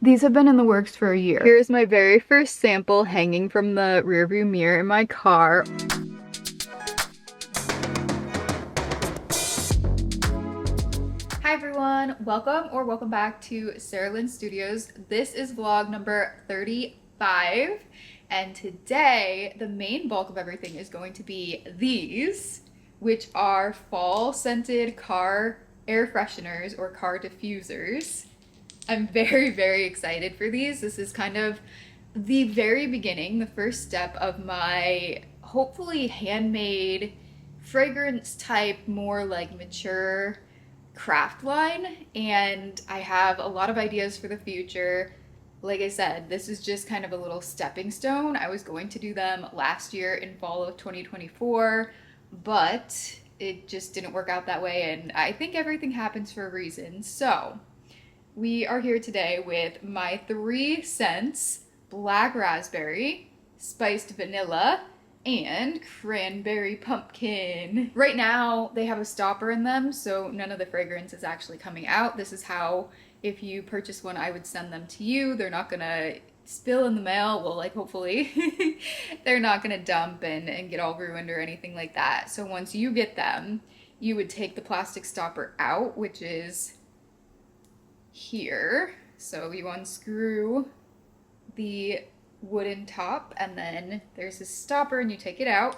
These have been in the works for a year. Here's my very first sample hanging from the rearview mirror in my car. Hi everyone, welcome back to Sarah Lynn Studios. This is vlog number 35, and today the main bulk of everything is going to be these, which are fall scented car air fresheners or car diffusers. I'm very excited for these. This is kind of the very beginning, the first step of my hopefully handmade fragrance type, more like mature craft line, and I have a lot of ideas for the future. Like I said, this is just kind of a little stepping stone. I was going to do them last year in fall of 2024, but it just didn't work out that way, and I think everything happens for a reason. So we are here today with my 3 scents: black raspberry, spiced vanilla, and cranberry pumpkin. Right now they have a stopper in them, so none of the fragrance is actually coming out. This is how, if you purchase one, I would send them to you. They're not gonna spill in the mail, well, like, hopefully. They're not gonna dump and get all ruined or anything like that. So once you get them, you would take the plastic stopper out, which is here. So you unscrew the wooden top, and then there's this stopper and you take it out,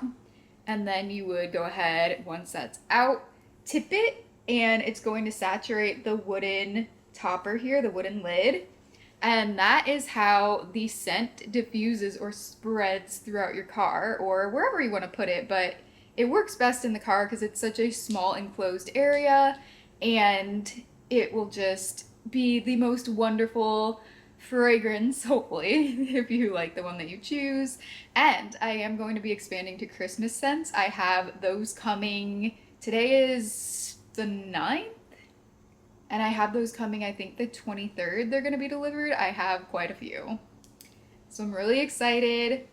and then you would go ahead, once that's out, tip it, and it's going to saturate the wooden topper here, the wooden lid, and that is how the scent diffuses or spreads throughout your car or wherever you want to put it. But it works best in the car because it's such a small enclosed area, and it will just be the most wonderful fragrance, hopefully, if you like the one that you choose. And I am going to be expanding to Christmas scents. I have those coming. Today is the 9th, and I have those coming, I think the 23rd they're going to be delivered. I have quite a few, so I'm really excited.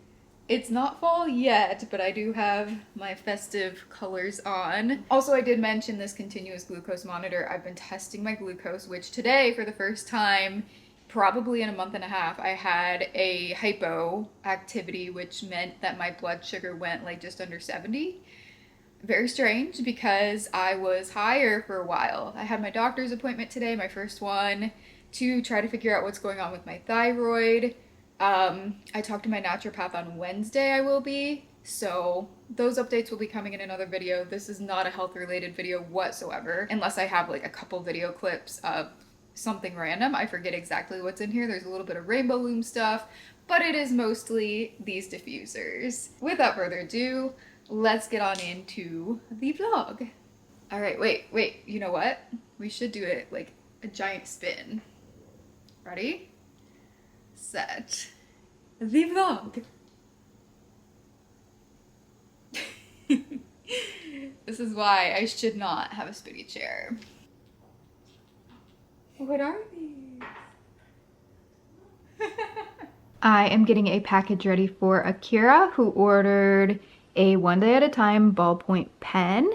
It's not fall yet, but I do have my festive colors on. Also, I did mention this continuous glucose monitor. I've been testing my glucose, which today, for the first time, probably in a month and a half, I had a hypoactivity, which meant that my blood sugar went like just under 70. Very strange, because I was higher for a while. I had my doctor's appointment today, my first one, to try to figure out what's going on with my thyroid. I talked to my naturopath on Wednesday, I will be, so those updates will be coming in another video. This is not a health related video whatsoever, unless I have like a couple video clips of something random. I forget exactly what's in here. There's a little bit of rainbow loom stuff, but it is mostly these diffusers. Without further ado, let's get on into the vlog. All right, wait, you know what? We should do it like a giant spin. Ready? Set. The vlog. This is why I should not have a spinny chair. What are these? I am getting a package ready for Akira, who ordered a One Day at a Time ballpoint pen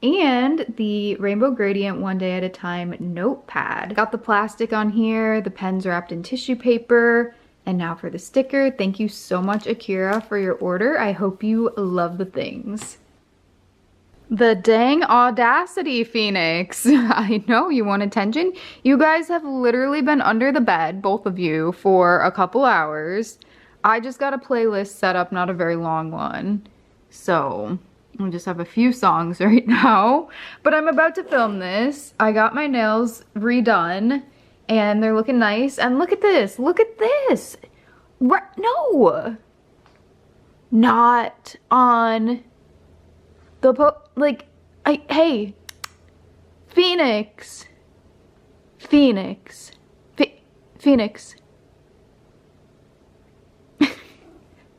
and the Rainbow Gradient One Day at a Time notepad. Got the plastic on here, the pen's wrapped in tissue paper, and now for the sticker. Thank you so much, Akira, for your order. I hope you love the things. The dang audacity, Phoenix. I know you want attention. You guys have literally been under the bed, both of you, for a couple hours. I just got a playlist set up, not a very long one. So I just have a few songs right now, but I'm about to film this. I got my nails redone and they're looking nice. And look at this, no, not on the hey, Phoenix.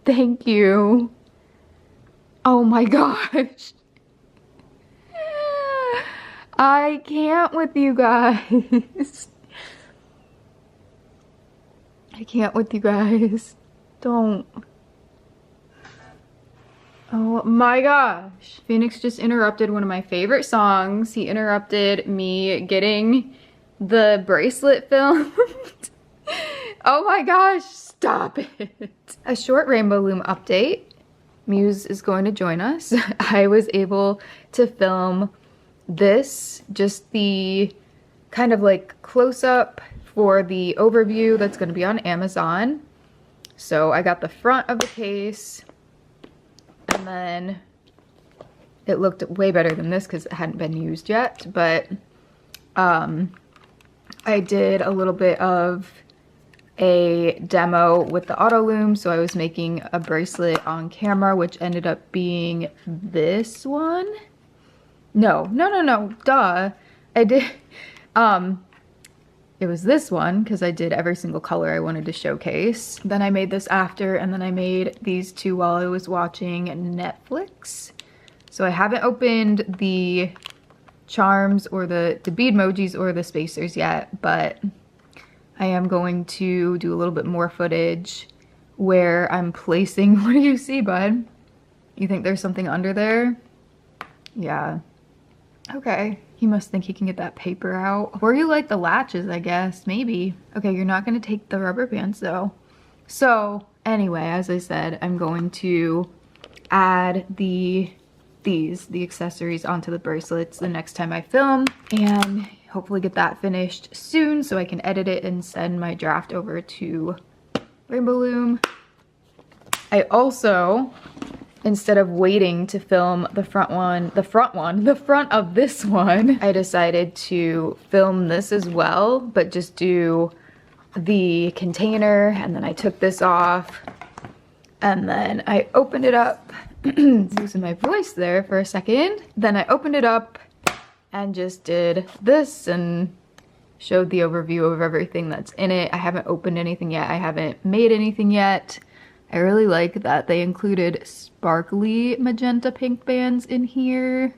Thank you. Oh my gosh. I can't with you guys. I can't with you guys. Don't. Oh my gosh. Phoenix just interrupted one of my favorite songs. He interrupted me getting the bracelet filmed. Oh my gosh, stop it. A short Rainbow Loom update. Muse is going to join us. I was able to film this, just the kind of like close-up for the overview that's going to be on Amazon. So I got the front of the case, and then it looked way better than this because it hadn't been used yet, but I did a little bit of a demo with the auto loom. So I was making a bracelet on camera, which ended up being this one. No, duh. I did, it was this one because I did every single color I wanted to showcase. Then I made this after, and then I made these two while I was watching Netflix. So I haven't opened the charms or the bead emojis or the spacers yet, but I am going to do a little bit more footage where I'm placing, what do you see, bud? You think there's something under there? Yeah. Okay. He must think he can get that paper out. Or you like the latches, I guess. Maybe. Okay, you're not going to take the rubber bands though. So anyway, as I said, I'm going to add the accessories onto the bracelets the next time I film, and hopefully get that finished soon so I can edit it and send my draft over to Rainbow Loom. I also, instead of waiting to film the front of this one, I decided to film this as well, but just do the container, and then I took this off, and then I opened it up. Losing my voice there for a second. Then I opened it up and just did this and showed the overview of everything that's in it. I haven't opened anything yet. I haven't made anything yet. I really like that they included sparkly magenta pink bands in here.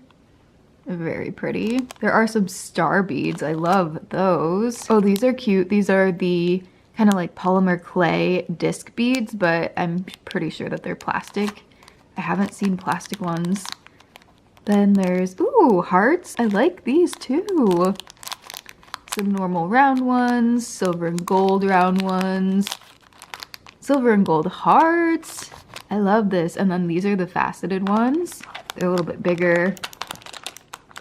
Very pretty. There are some star beads. I love those. Oh, these are cute. These are the kind of like polymer clay disc beads, but I'm pretty sure that they're plastic. I haven't seen plastic ones. Then there's, ooh, hearts. I like these too. Some normal round ones, silver and gold round ones, silver and gold hearts. I love this. And then these are the faceted ones. They're a little bit bigger.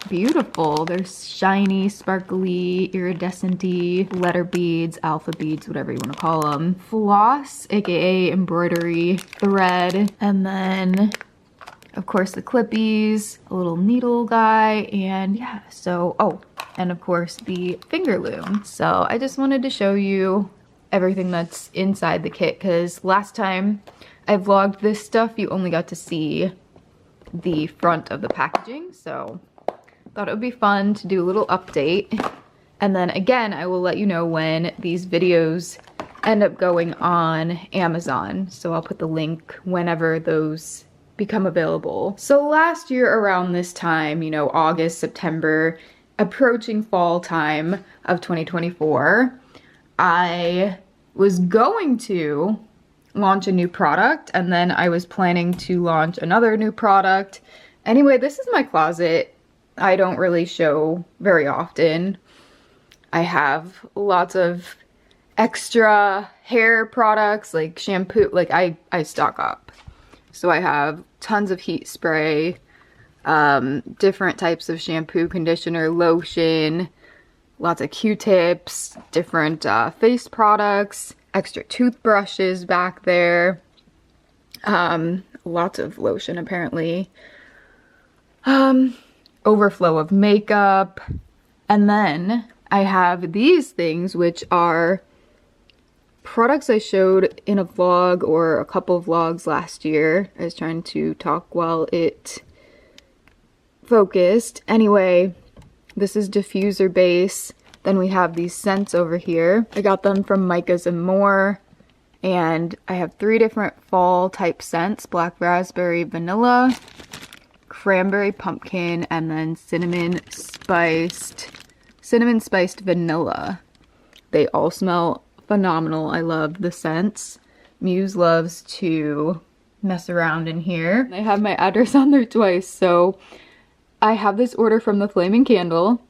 Beautiful. They're shiny, sparkly, iridescent-y letter beads, alpha beads, whatever you want to call them. Floss, aka embroidery thread, and then of course the clippies, a little needle guy, and yeah, so, oh, and of course the finger loom. So I just wanted to show you everything that's inside the kit, because last time I vlogged this stuff, you only got to see the front of the packaging, so thought it would be fun to do a little update. And then again, I will let you know when these videos end up going on Amazon. So I'll put the link whenever those become available. So last year around this time, you know, August, September, approaching fall time of 2024, I was going to launch a new product, and then I was planning to launch another new product. Anyway, this is my closet. I don't really show very often. I have lots of extra hair products like shampoo, like I stock up. So I have tons of heat spray, different types of shampoo, conditioner, lotion, lots of Q-tips, different face products, extra toothbrushes back there, lots of lotion apparently. Overflow of makeup, and then I have these things, which are products I showed in a vlog or a couple of vlogs last year. I was trying to talk while it focused. Anyway, this is diffuser base. Then we have these scents over here. I got them from Micah's and More, and I have 3 different fall type scents: black raspberry, vanilla, cranberry pumpkin, and then cinnamon spiced vanilla. They all smell phenomenal. I love the scents. Muse loves to mess around in here. I have my address on there twice. So I have this order from the Flaming Candle.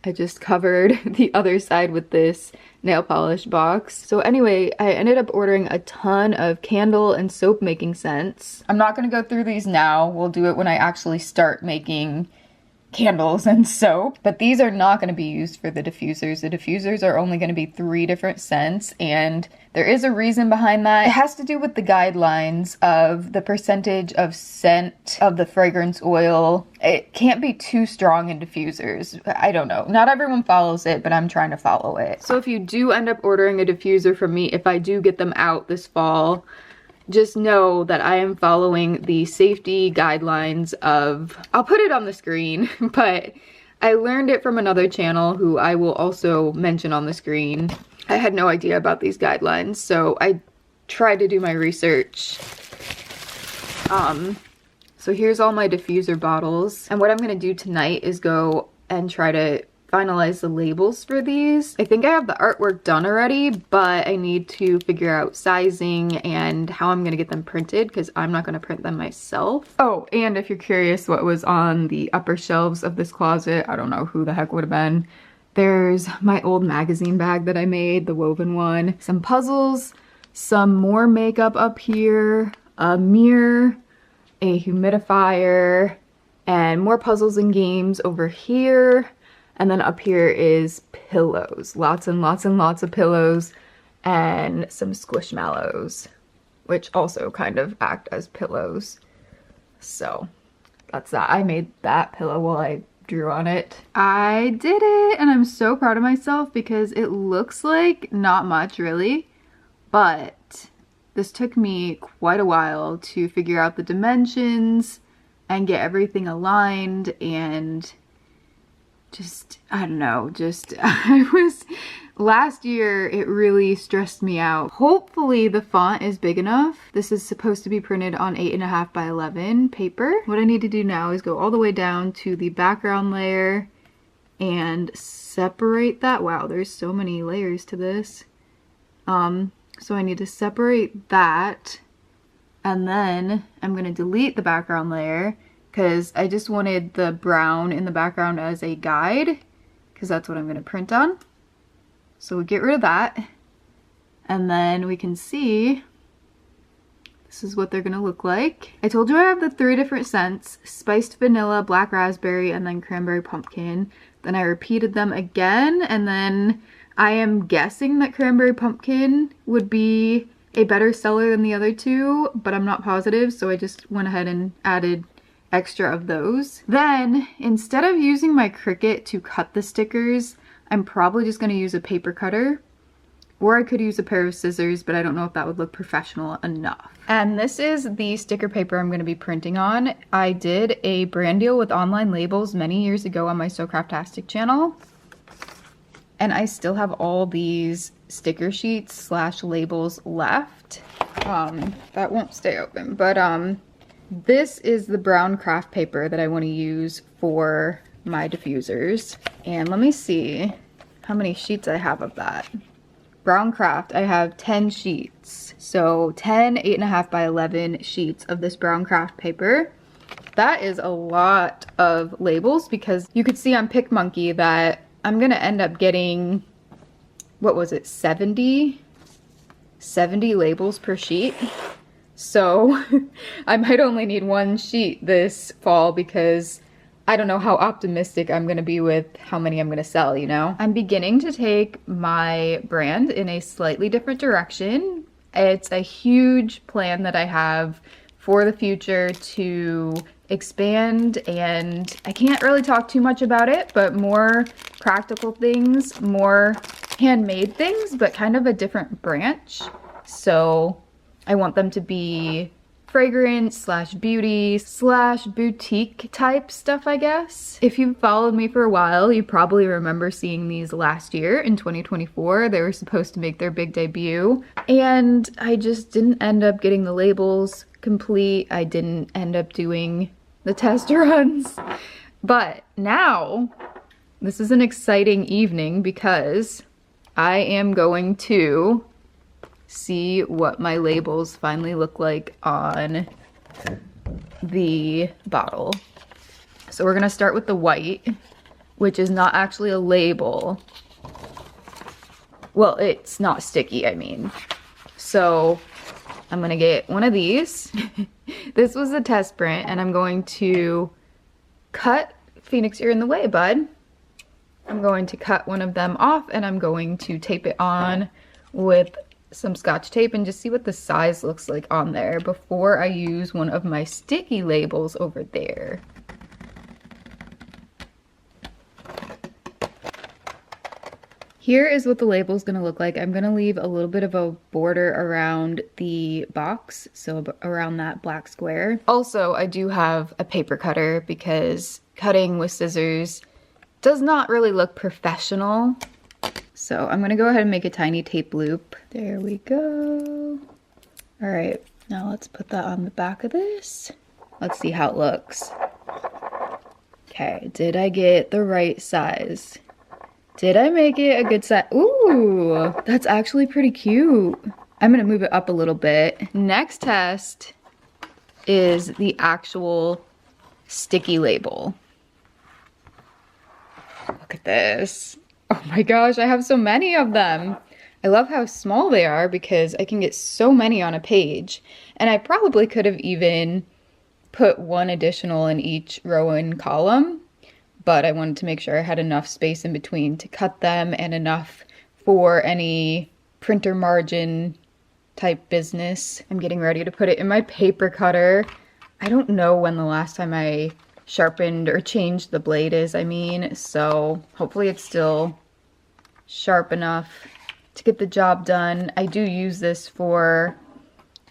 I just covered the other side with this nail polish box. So anyway, I ended up ordering a ton of candle and soap making scents. I'm not gonna go through these now. We'll do it when I actually start making candles and soap, but these are not going to be used for the diffusers. The diffusers are only going to be 3 different scents, and there is a reason behind that. It has to do with the guidelines of the percentage of scent of the fragrance oil. It can't be too strong in diffusers. I don't know. Not everyone follows it, but I'm trying to follow it. So if you do end up ordering a diffuser from me, if I do get them out this fall, just know that I am following the safety guidelines of, I'll put it on the screen, but I learned it from another channel who I will also mention on the screen. I had no idea about these guidelines, so I tried to do my research. So here's all my diffuser bottles, and what I'm gonna do tonight is go and try to finalize the labels for these. I think I have the artwork done already, but I need to figure out sizing and how I'm gonna get them printed because I'm not gonna print them myself. Oh, and if you're curious what was on the upper shelves of this closet, I don't know who the heck would have been. There's my old magazine bag that I made, the woven one, some puzzles, some more makeup up here, a mirror, a humidifier, and more puzzles and games over here. And then up here is pillows, lots and lots and lots of pillows, and some squishmallows, which also kind of act as pillows. So that's that. I made that pillow while I drew on it. I did it, and I'm so proud of myself because it looks like not much really, but this took me quite a while to figure out the dimensions and get everything aligned, and just, I don't know, last year it really stressed me out. Hopefully the font is big enough. This is supposed to be printed on 8.5 by 11 paper. What I need to do now is go all the way down to the background layer and separate that. Wow, there's so many layers to this. So I need to separate that, and then I'm gonna delete the background layer because I just wanted the brown in the background as a guide, because that's what I'm going to print on. So we get rid of that, and then we can see this is what they're going to look like. I told you I have the 3 different scents: spiced vanilla, black raspberry, and then cranberry pumpkin. Then I repeated them again, and then I am guessing that cranberry pumpkin would be a better seller than the other 2, but I'm not positive, so I just went ahead and added extra of those. Then instead of using my Cricut to cut the stickers, I'm probably just going to use a paper cutter, or I could use a pair of scissors, but I don't know if that would look professional enough. And this is the sticker paper I'm going to be printing on. I did a brand deal with Online Labels many years ago on my So Craftastic channel, and I still have all these sticker sheets / labels left. That won't stay open, but this is the brown craft paper that I want to use for my diffusers. And let me see how many sheets I have of that. Brown craft, I have 10 sheets. So 10 8.5 by 11 sheets of this brown craft paper. That is a lot of labels, because you could see on PicMonkey that I'm gonna end up getting, what was it, 70 labels per sheet. So I might only need 1 sheet this fall, because I don't know how optimistic I'm gonna be with how many I'm gonna sell, you know? I'm beginning to take my brand in a slightly different direction. It's a huge plan that I have for the future to expand, and I can't really talk too much about it, but more practical things, more handmade things, but kind of a different branch. So I want them to be fragrance / beauty / boutique type stuff, I guess. If you've followed me for a while, you probably remember seeing these last year in 2024. They were supposed to make their big debut, and I just didn't end up getting the labels complete. I didn't end up doing the test runs. But now, this is an exciting evening because I am going to see what my labels finally look like on the bottle. So we're gonna start with the white. which is not actually a label. Well, it's not sticky, I mean. So I'm gonna get one of these. This was a test print, and I'm going to cut, Phoenix, you're in the way, bud. I'm going to cut one of them off, and I'm going to tape it on with some Scotch tape and just see what the size looks like on there before I use one of my sticky labels over there. Here is what the label is going to look like. I'm going to leave a little bit of a border around the box, so around that black square. Also, I do have a paper cutter because cutting with scissors does not really look professional. So I'm going to go ahead and make a tiny tape loop. There we go. All right, now let's put that on the back of this. Let's see how it looks. Okay, did I get the right size? Did I make it a good size? Ooh, that's actually pretty cute. I'm gonna move it up a little bit. Next test is the actual sticky label. Look at this. Oh my gosh, I have so many of them. I love how small they are because I can get so many on a page. And I probably could have even put one additional in each row and column, but I wanted to make sure I had enough space in between to cut them and enough for any printer margin type business. I'm getting ready to put it in my paper cutter. I don't know when the last time I sharpened or changed the blade is, so hopefully it's still sharp enough to get the job done. I do use this for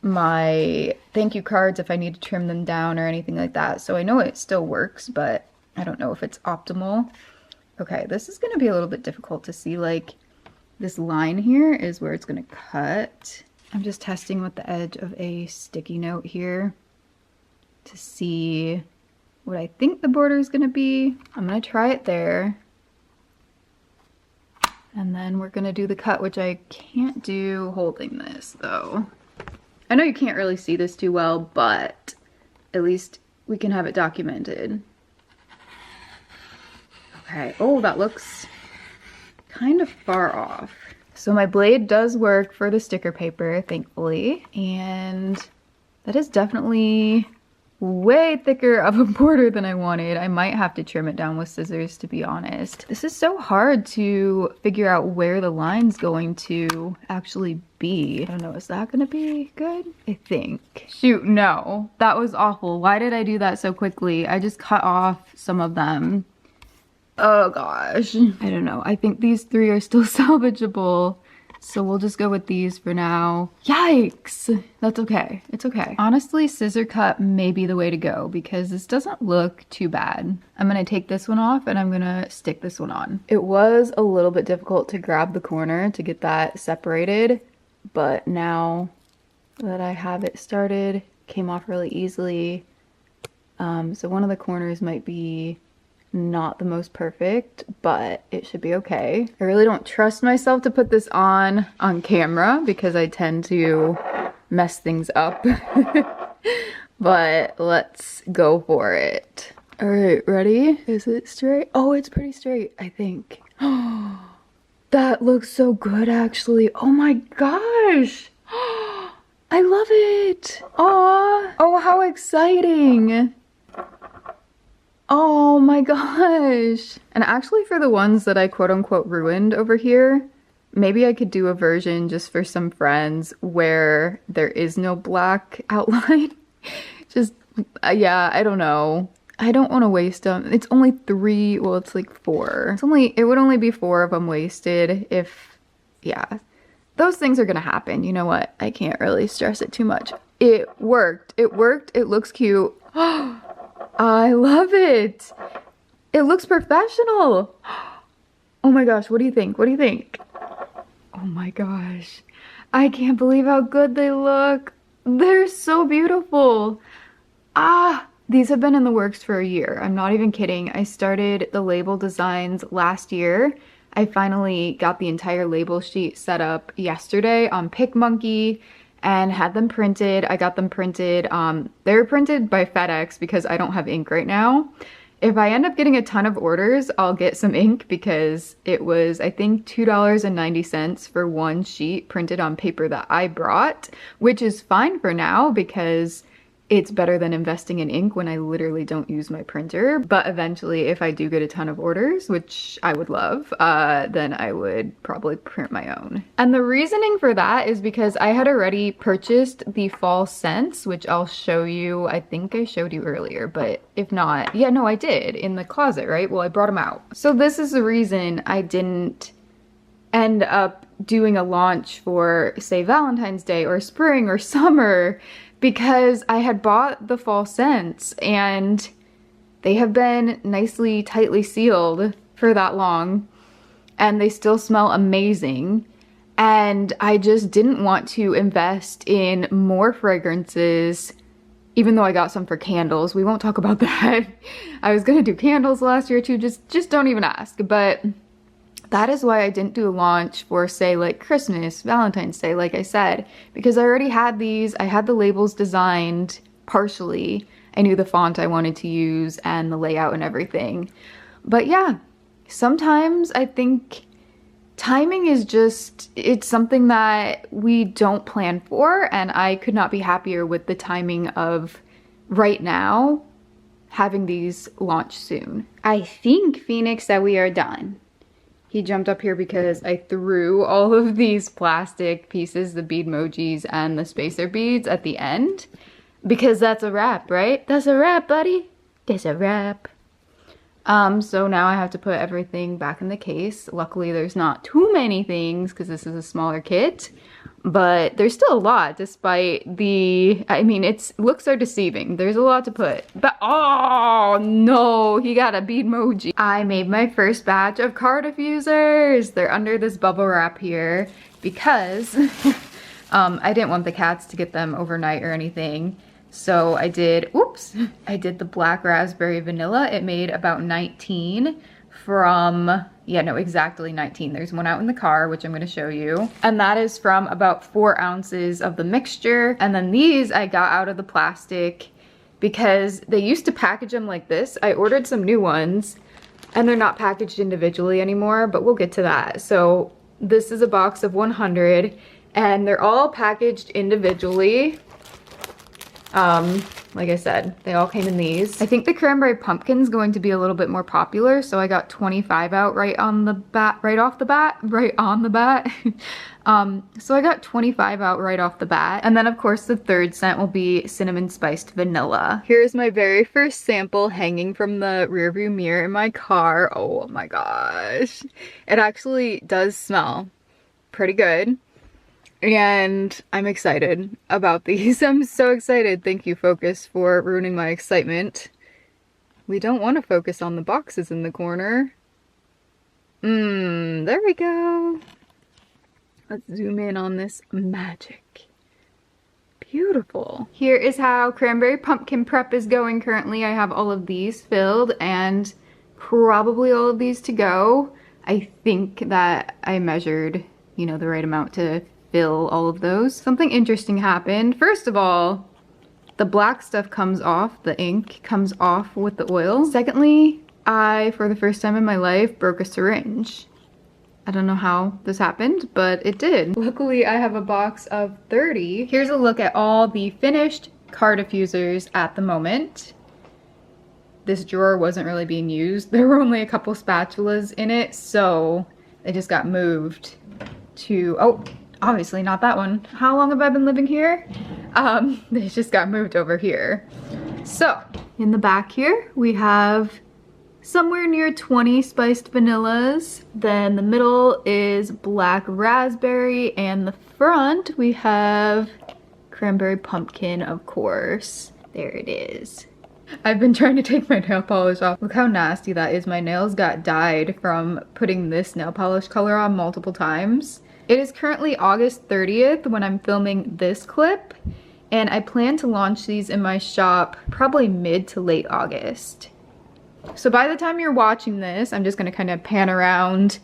my thank you cards if I need to trim them down or anything like that, so I know it still works, but I don't know if it's optimal. Okay, this is going to be a little bit difficult to see. Like, this line here is where it's going to cut. I'm just testing with the edge of a sticky note here to see what I think the border is going to be. I'm going to try it there. And then we're going to do the cut, which I can't do holding this, though. I know you can't really see this too well, but at least we can have it documented. Okay, oh, that looks kind of far off. So my blade does work for the sticker paper, thankfully, and that is definitely way thicker of a border than I wanted. I might have to trim it down with scissors, to be honest. This is so hard to figure out where the line's going to actually be. I don't know, is that gonna be good? I think. Shoot, no, that was awful. Why did I do that so quickly? I just cut off some of them. Oh gosh, I don't know. I think these three are still salvageable, so we'll just go with these for now. Yikes! That's okay. It's okay. Honestly, scissor cut may be the way to go because this doesn't look too bad. I'm gonna take this one off and I'm gonna stick this one on. It was a little bit difficult to grab the corner to get that separated, but now that I have it started, came off really easily. So one of the corners might be not the most perfect, but it should be okay. I really don't trust myself to put this on camera because I tend to mess things up. But let's go for it. All right, ready? Is it straight? Oh, it's pretty straight, I think. Oh, that looks so good, actually. Oh my gosh. I love it. Aw. Oh, how exciting. Oh my gosh. And actually, for the ones that I quote unquote ruined over here, maybe I could do a version just for some friends where there is no black outline. Just, yeah, I don't know. I don't want to waste them. It's only 3, well, it's like 4. It would only be 4 of them wasted if, yeah. Those things are gonna happen. You know what? I can't really stress it too much. It worked. It worked. It looks cute. I love it. It looks professional. Oh my gosh, what do you think? What do you think? Oh my gosh. I can't believe how good they look. They're so beautiful. Ah, these have been in the works for a year. I'm not even kidding. I started the label designs last year. I finally got the entire label sheet set up yesterday on PicMonkey and had them printed. I got them printed. They were printed by FedEx because I don't have ink right now. If I end up getting a ton of orders, I'll get some ink because it was, I think, $2.90 for one sheet printed on paper that I brought, which is fine for now because it's better than investing in ink when I literally don't use my printer. But eventually, if I do get a ton of orders, which I would love, then I would probably print my own. And the reasoning for that is because I had already purchased the fall scents, which I'll show you. I think I showed you earlier, but if not, yeah, no, I did in the closet, right? Well, I brought them out. So this is the reason I didn't end up doing a launch for, say, Valentine's Day or spring or summer, because I had bought the fall scents and they have been nicely, tightly sealed for that long and they still smell amazing. And I just didn't want to invest in more fragrances, even though I got some for candles. We won't talk about that. I was gonna do candles last year too, just don't even ask. But that is why I didn't do a launch for, say, like Christmas, Valentine's Day, like I said, because I already had these. I had the labels designed partially. I knew the font I wanted to use and the layout and everything. But yeah, sometimes I think timing is just, it's something that we don't plan for, and I could not be happier with the timing of right now having these launch soon. I think, Phoenix, that we are done. He jumped up here because I threw all of these plastic pieces, the bead emojis and the spacer beads at the end, because that's a wrap, right? That's a wrap, buddy. That's a wrap. So now I have to put everything back in the case. Luckily, there's not too many things because this is a smaller kit, but there's still a lot despite the, I mean, looks are deceiving. There's a lot to put, but oh no, he got a bead emoji. I made my first batch of card diffusers. They're under this bubble wrap here because I didn't want the cats to get them overnight or anything. So I did, oops, I did the black raspberry vanilla. It made about 19 from, yeah, no, exactly 19. There's one out in the car, which I'm gonna show you. And that is from about 4 ounces of the mixture. And then these I got out of the plastic because they used to package them like this. I ordered some new ones and they're not packaged individually anymore, but we'll get to that. So this is a box of 100 and they're all packaged individually. Like I said, they all came in these. I think the cranberry pumpkin's going to be a little bit more popular, so I got 25 out right on the bat. So I got 25 out right off the bat. And then of course the third scent will be cinnamon spiced vanilla. Here's my very first sample hanging from the rearview mirror in my car. Oh my gosh. It actually does smell pretty good. And I'm excited about these. I'm so excited. Thank you, Focus, for ruining my excitement. We don't want to focus on the boxes in the corner. There we go. Let's zoom in on this magic. Beautiful. Here is how cranberry pumpkin prep is going currently. I have all of these filled and probably all of these to go. I think that I measured, you know, the right amount to fill all of those. Something interesting happened. First of all, the black stuff comes off, the ink comes off with the oil. Secondly, I, for the first time in my life, broke a syringe. I don't know how this happened, but it did. Luckily, I have a box of 30. Here's a look at all the finished card diffusers at the moment. This drawer wasn't really being used. There were only a couple spatulas in it, so they just got moved to, oh, obviously not that one. How long have I been living here? They just got moved over here. So in the back here, we have somewhere near 20 spiced vanillas. Then the middle is black raspberry, and the front we have cranberry pumpkin, of course. There it is. I've been trying to take my nail polish off. Look how nasty that is. My nails got dyed from putting this nail polish color on multiple times. It is currently August 30th when I'm filming this clip, and I plan to launch these in my shop probably mid to late August. So by the time you're watching this, I'm just gonna kind of pan around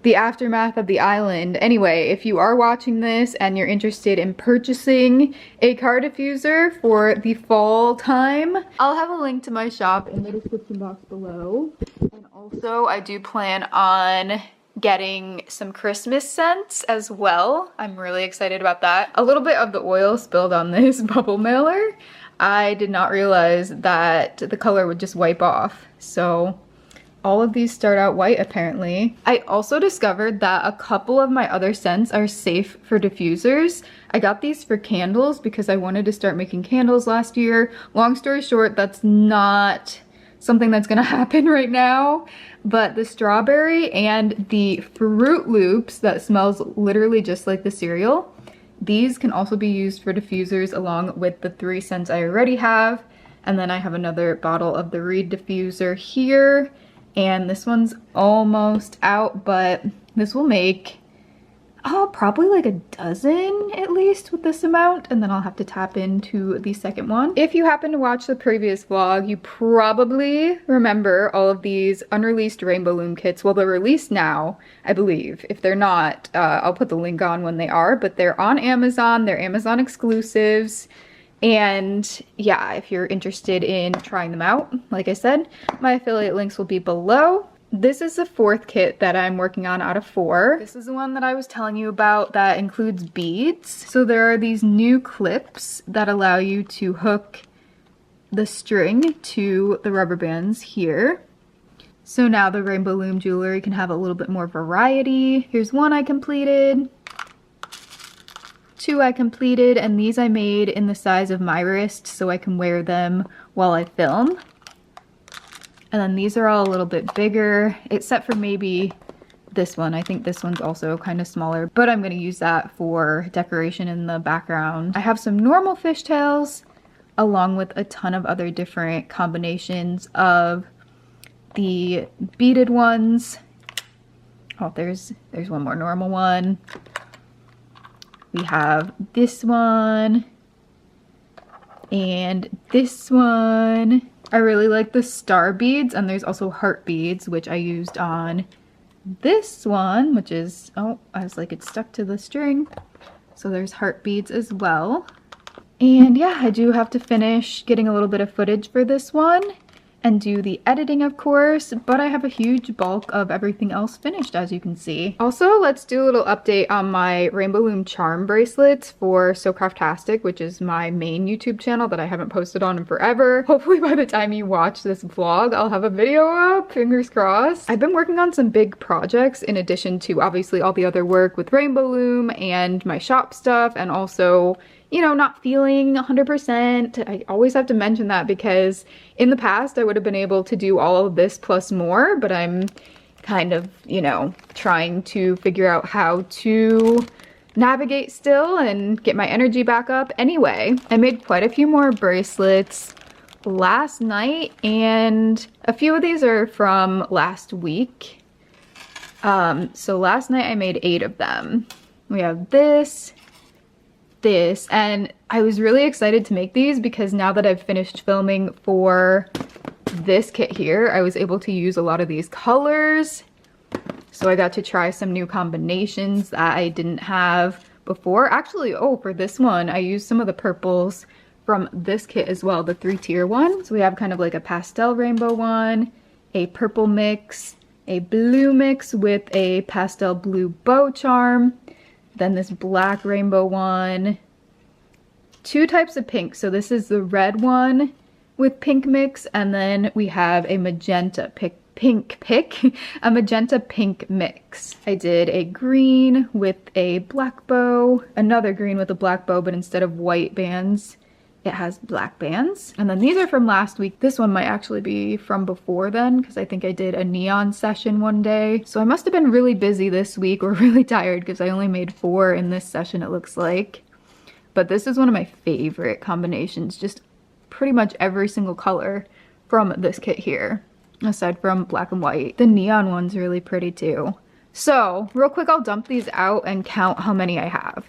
the aftermath of the island. Anyway, if you are watching this and you're interested in purchasing a car diffuser for the fall time, I'll have a link to my shop in the description box below. And also, I do plan on getting some Christmas scents as well. I'm really excited about that. A little bit of the oil spilled on this bubble mailer. I did not realize that the color would just wipe off. So all of these start out white apparently. I also discovered that a couple of my other scents are safe for diffusers. I got these for candles because I wanted to start making candles last year. Long story short, that's not something that's gonna happen right now. But the strawberry and the Fruit Loops that smells literally just like the cereal, these can also be used for diffusers along with the 3 scents I already have. And then I have another bottle of the Reed diffuser here. And this one's almost out, but this will make, probably like a dozen at least with this amount, and then I'll have to tap into the second one. If you happen to watch the previous vlog, you probably remember all of these unreleased Rainbow Loom kits. Well, they're released now, I believe. If they're not, I'll put the link on when they are, but they're on Amazon. They're Amazon exclusives. And yeah, if you're interested in trying them out, like I said, my affiliate links will be below. This is the 4th kit that I'm working on out of 4. This is the one that I was telling you about that includes beads. So there are these new clips that allow you to hook the string to the rubber bands here. So now the Rainbow Loom jewelry can have a little bit more variety. Here's one I completed. 2 I completed, and these I made in the size of my wrist so I can wear them while I film. And then these are all a little bit bigger, except for maybe this one. I think this one's also kind of smaller, but I'm going to use that for decoration in the background. I have some normal fishtails along with a ton of other different combinations of the beaded ones. Oh, there's one more normal one. We have this one and this one. I really like the star beads, and there's also heart beads, which I used on this one, which is, oh, I was like, it's stuck to the string. So there's heart beads as well. And yeah, I do have to finish getting a little bit of footage for this one and do the editing, of course, but I have a huge bulk of everything else finished, as you can see. Also, let's do a little update on my Rainbow Loom charm bracelets for So Craftastic, which is my main YouTube channel that I haven't posted on in forever. Hopefully by the time you watch this vlog, I'll have a video up, fingers crossed. I've been working on some big projects in addition to obviously all the other work with Rainbow Loom and my shop stuff, and also, you know, not feeling 100%. I always have to mention that because in the past I would have been able to do all of this plus more, but I'm kind of, you know, trying to figure out how to navigate still and get my energy back up. Anyway, I made quite a few more bracelets last night, and a few of these are from last week. So last night I made 8 of them. We have this, and I was really excited to make these because now that I've finished filming for this kit here, I was able to use a lot of these colors. So I got to try some new combinations that I didn't have before. Actually, oh, for this one, I used some of the purples from this kit as well, the 3-tier one. So we have kind of like a pastel rainbow one, a purple mix, a blue mix with a pastel blue bow charm, then this black rainbow one, 2 types of pink. So this is the red one with pink mix, and then we have a magenta a magenta pink mix. I did a green with a black bow, another green with a black bow, but instead of white bands, it has black bands. And then these are from last week. This one might actually be from before then because I think I did a neon session one day. So I must have been really busy this week or really tired because I only made 4 in this session, it looks like. But this is one of my favorite combinations, just pretty much every single color from this kit here, aside from black and white. The neon one's really pretty too. So real quick, I'll dump these out and count how many I have.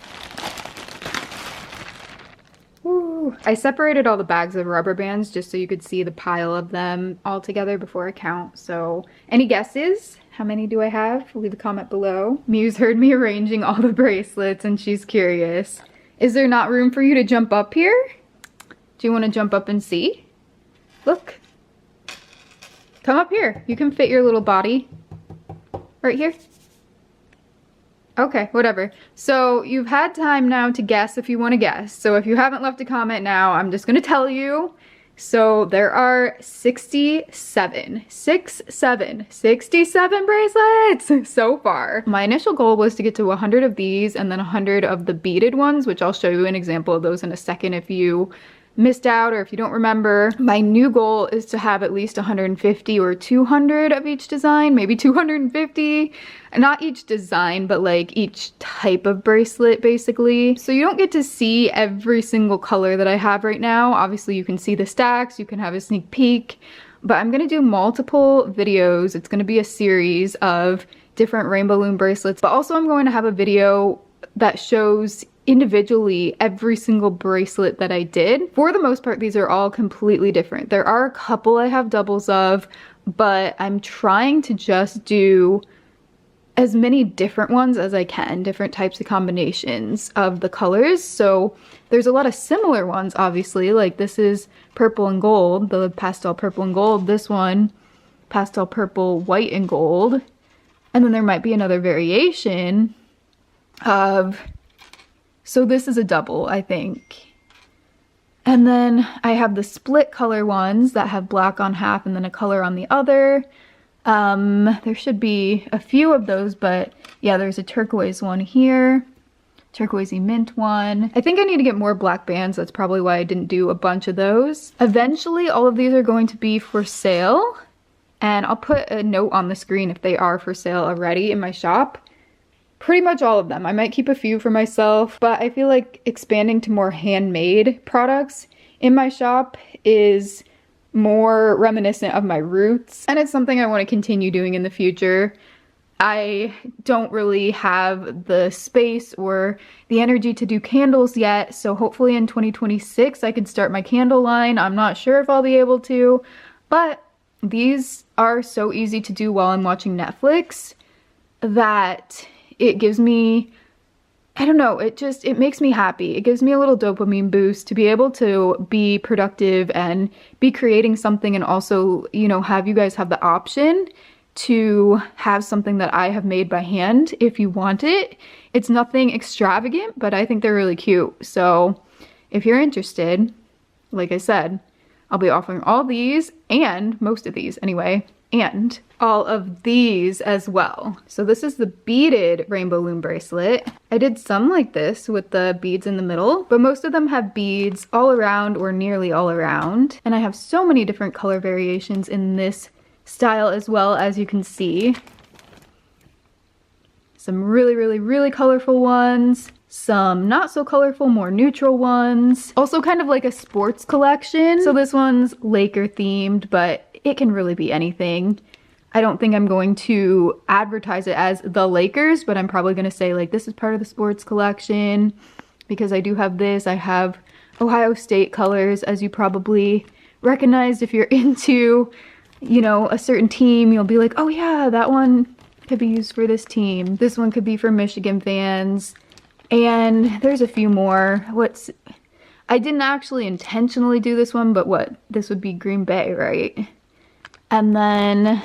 Woo. So I separated all the bags of rubber bands just so you could see the pile of them all together before I count. So any guesses? How many do I have? Leave a comment below. Muse heard me arranging all the bracelets and she's curious. Is there not room for you to jump up here? Do you want to jump up and see? Look. Come up here. You can fit your little body right here. Okay, whatever. So you've had time now to guess if you want to guess. So if you haven't left a comment now, I'm just going to tell you. So there are 67 bracelets so far. My initial goal was to get to 100 of these and then 100 of the beaded ones, which I'll show you an example of those in a second if you missed out or if you don't remember. My new goal is to have at least 150 or 200 of each design, maybe 250. Not each design, but like each type of bracelet basically. So you don't get to see every single color that I have right now. Obviously you can see the stacks, you can have a sneak peek, but I'm gonna do multiple videos. It's gonna be a series of different rainbow loom bracelets, but also I'm going to have a video that shows individually every single bracelet that I did. For the most part, these are all completely different. There are a couple I have doubles of, but I'm trying to just do as many different ones as I can, different types of combinations of the colors. So there's a lot of similar ones, obviously, like this is purple and gold, the pastel purple and gold. This one, pastel purple, white and gold. And then there might be another variation of, so this is a double, I think. And then I have the split color ones that have black on half and then a color on the other. There should be a few of those, but yeah, there's a turquoise one here, turquoisey mint one. I think I need to get more black bands. That's probably why I didn't do a bunch of those. Eventually, all of these are going to be for sale, and I'll put a note on the screen if they are for sale already in my shop. Pretty much all of them. I might keep a few for myself, but I feel like expanding to more handmade products in my shop is more reminiscent of my roots, and it's something I want to continue doing in the future. I don't really have the space or the energy to do candles yet, so hopefully in 2026 I can start my candle line. I'm not sure if I'll be able to, but these are so easy to do while I'm watching Netflix that it gives me, I don't know, it makes me happy. It gives me a little dopamine boost to be able to be productive and be creating something, and also, you know, have you guys have the option to have something that I have made by hand if you want it. It's nothing extravagant, but I think they're really cute. So if you're interested, like I said, I'll be offering all these, and most of these anyway, and all of these as well. So this is the beaded rainbow loom bracelet. I did some like this with the beads in the middle, but most of them have beads all around or nearly all around. And I have so many different color variations in this style as well, as you can see. Some really colorful ones, some not so colorful, more neutral ones. Also kind of like a sports collection. So this one's Laker themed, but it can really be anything. I don't think I'm going to advertise it as the Lakers, but I'm probably going to say like this is part of the sports collection, because I do have this. I have Ohio State colors, as you probably recognized if you're into, you know, a certain team. You'll be like, oh yeah, that one could be used for this team. This one could be for Michigan fans. And there's a few more. I didn't actually intentionally do this one, but this would be Green Bay, right? And then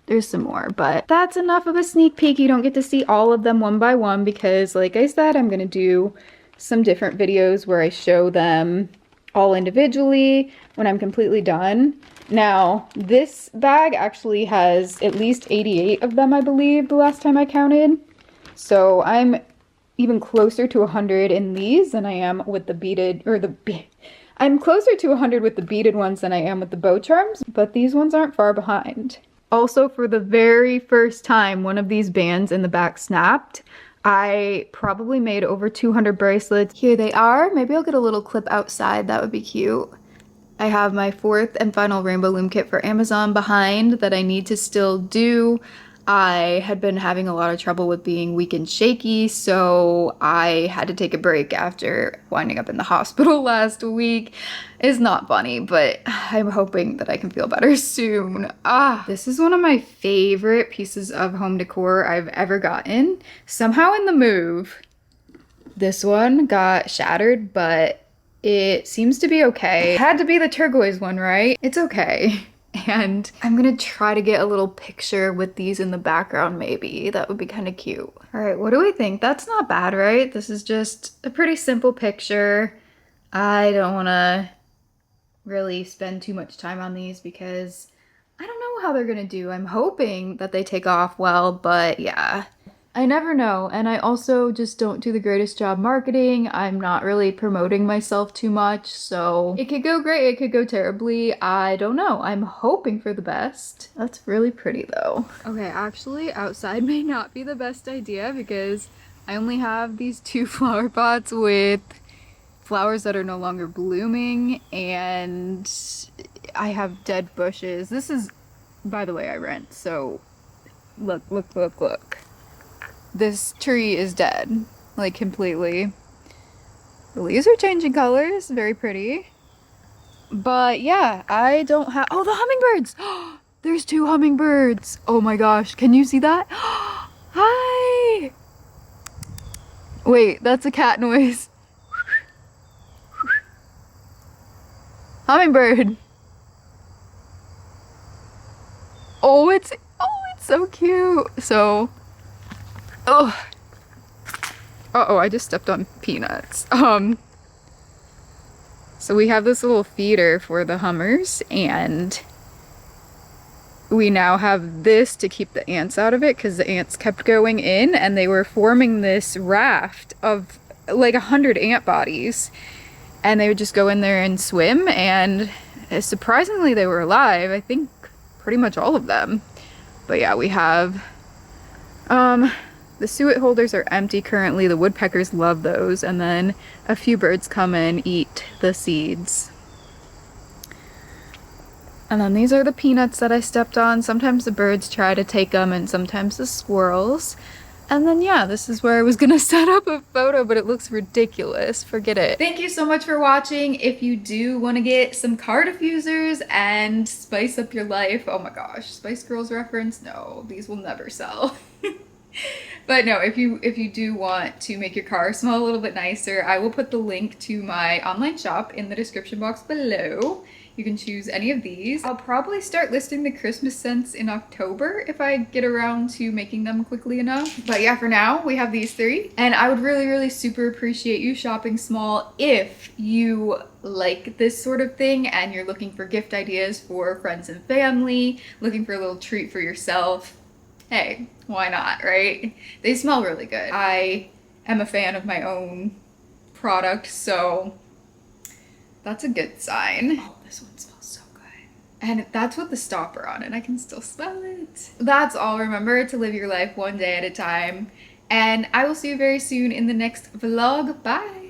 there's some more, but that's enough of a sneak peek. You don't get to see all of them one by one because, like I said, I'm gonna do some different videos where I show them all individually when I'm completely done. Now, this bag actually has at least 88 of them, I believe, the last time I counted. So I'm even closer to 100 in these than I am with the beaded, I'm closer to 100 with the beaded ones than I am with the bow charms, but these ones aren't far behind. Also, for the very first time, one of these bands in the back snapped. I probably made over 200 bracelets. Here they are. Maybe I'll get a little clip outside. That would be cute. I have my fourth and final rainbow loom kit for Amazon behind that I need to still do. I had been having a lot of trouble with being weak and shaky, so I had to take a break after winding up in the hospital last week. It's not funny, but I'm hoping that I can feel better soon. This is one of my favorite pieces of home decor I've ever gotten. Somehow in the move, this one got shattered, but it seems to be okay. It had to be the turquoise one, right? It's okay. And I'm gonna try to get a little picture with these in the background maybe. That would be kind of cute. All right, what do we think? That's not bad, right? This is just a pretty simple picture. I don't wanna really spend too much time on these because I don't know how they're gonna do. I'm hoping that they take off well, but yeah. I never know, and I also just don't do the greatest job marketing. I'm not really promoting myself too much, so it could go great, it could go terribly. I don't know. I'm hoping for the best. That's really pretty though. Okay, actually, outside may not be the best idea because I only have these 2 flower pots with flowers that are no longer blooming, and I have dead bushes. This is, by the way, I rent, so look, look, look, look. This tree is dead, like completely. The leaves are changing colors, very pretty. But yeah, I don't have, oh, the hummingbirds! There's 2 hummingbirds! Oh my gosh, can you see that? Hi! Wait, that's a cat noise. Hummingbird! Oh, it's so cute. So, oh, uh-oh, I just stepped on peanuts. So we have this little feeder for the hummers, and we now have this to keep the ants out of it because the ants kept going in and they were forming this raft of like 100 ant bodies, and they would just go in there and swim, and surprisingly they were alive. I think pretty much all of them. But yeah, we have the suet holders are empty currently. The woodpeckers love those, and then a few birds come and eat the seeds. And then these are the peanuts that I stepped on. Sometimes the birds try to take them, and sometimes the squirrels. And then yeah, this is where I was gonna set up a photo, but it looks ridiculous. Forget it. Thank you so much for watching. If you do want to get some car diffusers and spice up your life, oh my gosh, Spice Girls reference? No, these will never sell. But no, if you do want to make your car smell a little bit nicer, I will put the link to my online shop in the description box below. You can choose any of these. I'll probably start listing the Christmas scents in October if I get around to making them quickly enough. But yeah, for now, we have these 3. And I would really, really super appreciate you shopping small if you like this sort of thing and you're looking for gift ideas for friends and family, looking for a little treat for yourself. Hey, why not, right? They smell really good. I am a fan of my own product, so that's a good sign. Oh, this one smells so good. And that's with the stopper on it. I can still smell it. That's all. Remember to live your life one day at a time. And I will see you very soon in the next vlog. Bye!